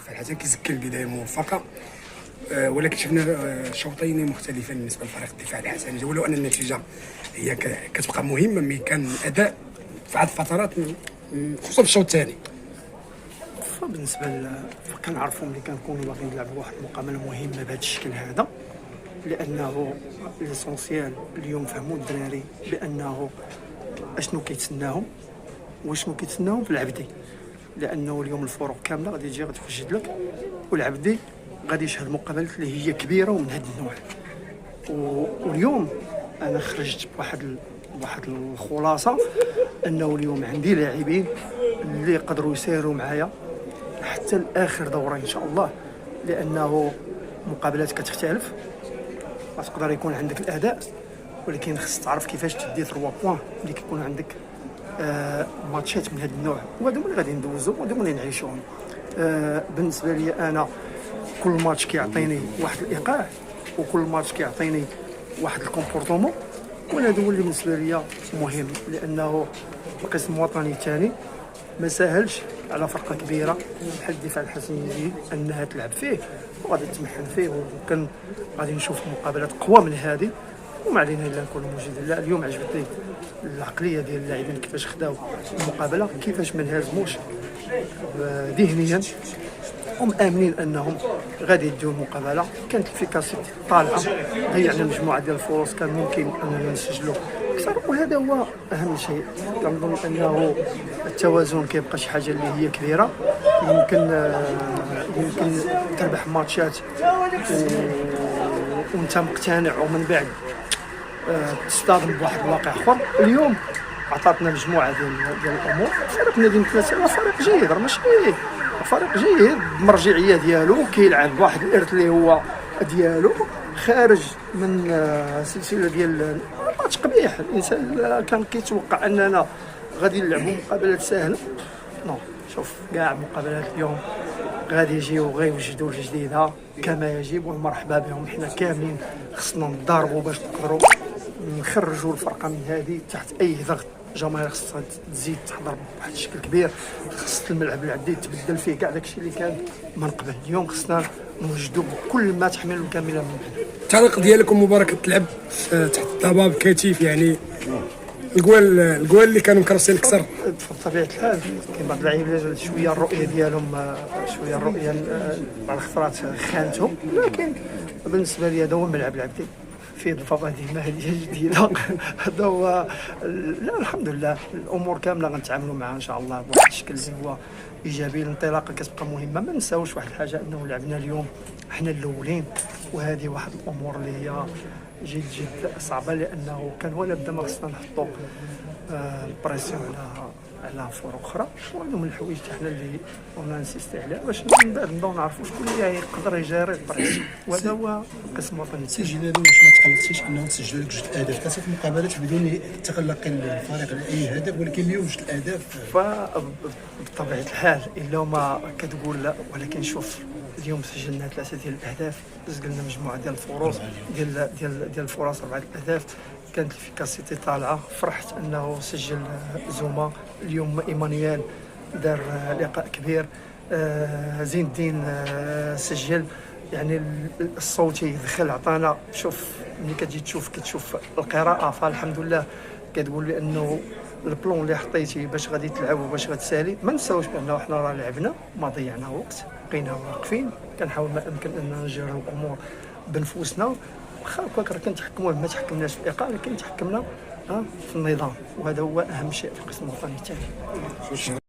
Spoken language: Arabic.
الدفاع الحسن كيسجل بدايه موفقه، ولكن شفنا شوطين مختلفين بالنسبه لفريق الدفاع الحسن، ولو ان النتيجه هي كتبقى مهمه، مي كان الاداء في بعض الفترات خصوصا في الشوط الثاني. فبالنسبه كنعرفوا ملي كنكونوا باغيين نلعبوا واحد المقابله مهمه بهذا الشكل هذا، لانه ليسونسيال اليوم فهموا الدراري بانه اشنو كيتسناهم وشنو كيتسناهم في العبدي، لانه اليوم الفروق كامله غادي تجي غتوجد لك، والعبدي غادي يشهد مقابلات اللي هي كبيره ومن هذا النوع. واليوم انا خرجت بواحد الخلاصه، انه اليوم عندي لاعبين اللي يقدروا يسيروا معايا حتى لاخر دوره ان شاء الله، لانه مقابلات كتختلف، تقدر يكون عندك الاداء ولكن خصك تعرف كيفاش تدي 3 بوان اللي كيكون عندك ماتشات من هذا النوع، وهذوما اللي غادي ندوزو وهذوما اللي نعيشوهم. بالنسبه لي انا كل ماتش كيعطيني واحد الايقاع، وكل ماتش كيعطيني واحد الكومبورتمون، وهذا هو اللي بالنسبه لي مهم، لانه القسم الوطني الثاني ما ساهلش على فرقه كبيره بحال الدفاع الحسني انها تلعب فيه وغادي تمحن فيه، وكان غادي نشوف مقابلات قوى من هذه، وما علينا الا نكونوا موجودين. لا اليوم عجبتني العقليه ديال اللاعبين كيفاش خداو المقابله، كيفاش ما انهزموش ذهنيا، هم امنين انهم غادي يديو المقابله. كانت الفيكاسيتي طالعه، ضيعنا مجموعه ديال الفرص كان ممكن اننا نسجلوا اكثر، وهذا هو اهم شيء. كنظن انه التوازن كيبقى شي حاجه اللي هي كبيره، يمكن تربح ماتشات وانت مقتنع ومن بعد تصطدم بواحد الواقع اخر. اليوم عطاتنا مجموعه ديال الامور. فريق نادي الثلاثه فريق جيد، راه ماشي فريق جيد بمرجعيه ديالو، كيلعب بواحد الارث اللي هو ديالو، خارج من سلسله ديال ماتش قبيح. الانسان كان كيتوقع اننا غادي نلعبوا مقابلات سهله، نو شوف كاع مقابلات اليوم غادي يجيو غيوجدوا الجديده كما يجب، ومرحبا بهم. حنا كاملين خصنا نضاربوا باش نقدروا نخرجوا الفرقه من هذه تحت اي ضغط. الجماهير خصها تزيد تحضر بواحد الشكل كبير، خص الملعب العدي تبدل فيه كاع داكشي اللي كان من قبل. اليوم خصنا نوجدوا بكل ما تحمله كامله من بعد. الطريق ديالكم مباراه كتلعب تحت الضباب كتيف، يعني الجوال اللي كانوا مكرسين اكثر بطبيعه الحال. كاين بعض اللعيبه شويه الرؤيه ديالهم بعض الخطرات خانتهم، لكن بالنسبه لي هذا هو الملعب العبدي فيه ضفافه ديما هذه جديده. هذا هو. لا الحمد لله الامور كامله غنتعاملوا معها ان شاء الله بواحد الشكل اللي هو ايجابي. الانطلاقه كتبقى مهمه، ما نساوش واحد الحاجه انه لعبنا اليوم حنا الاولين، وهذه واحد الامور اللي هي جد صعبه، لانه كان ولا بدا ما خصنا نحطوا البريسيون على فرق اخرى. وهذو من الحوايج حنا اللي قلنا نسيستي عليها باش من بعد نبداو نعرفوا شكون اللي يقدر يجاري البريسيون، وهذا هو القسم الوطني. التسجيل هذا واش ما تقلقتيش انه تسجلوا لك 2 اهداف؟ كانت المقابلات بدون تقلق الفريق لاي هدف، ولكن اليوم 2 اهداف فبطبيعه الحال الا ما كتقول لا، ولكن شوف اليوم سجلنا 3 ديال الاهداف، سجلنا مجموعه ديال الفرص ديال الفرص 4 اهداف، كانت الفيكاسيتي طالعه. فرحت انه سجل زوما اليوم، ايمانويل دار لقاء كبير، زين الدين سجل، يعني الصوتي دخل عطانا. شوف ملي كتجي كتشوف القراءه، فالحمد لله كتقول لي انه البلون اللي حطيتي باش غادي تلعب وباش غتسالي. ما نساوش بانه حنا راه لعبنا ما ضيعنا وقت، بقينا واقفين كنحاول ما امكن ان نجروا الامور بنفوسنا. واخا هكاك راه كنتحكموا، ما تحكمناش في الايقاع لكن تحكمنا في النظام، وهذا هو اهم شيء في القسم الوطني الثاني.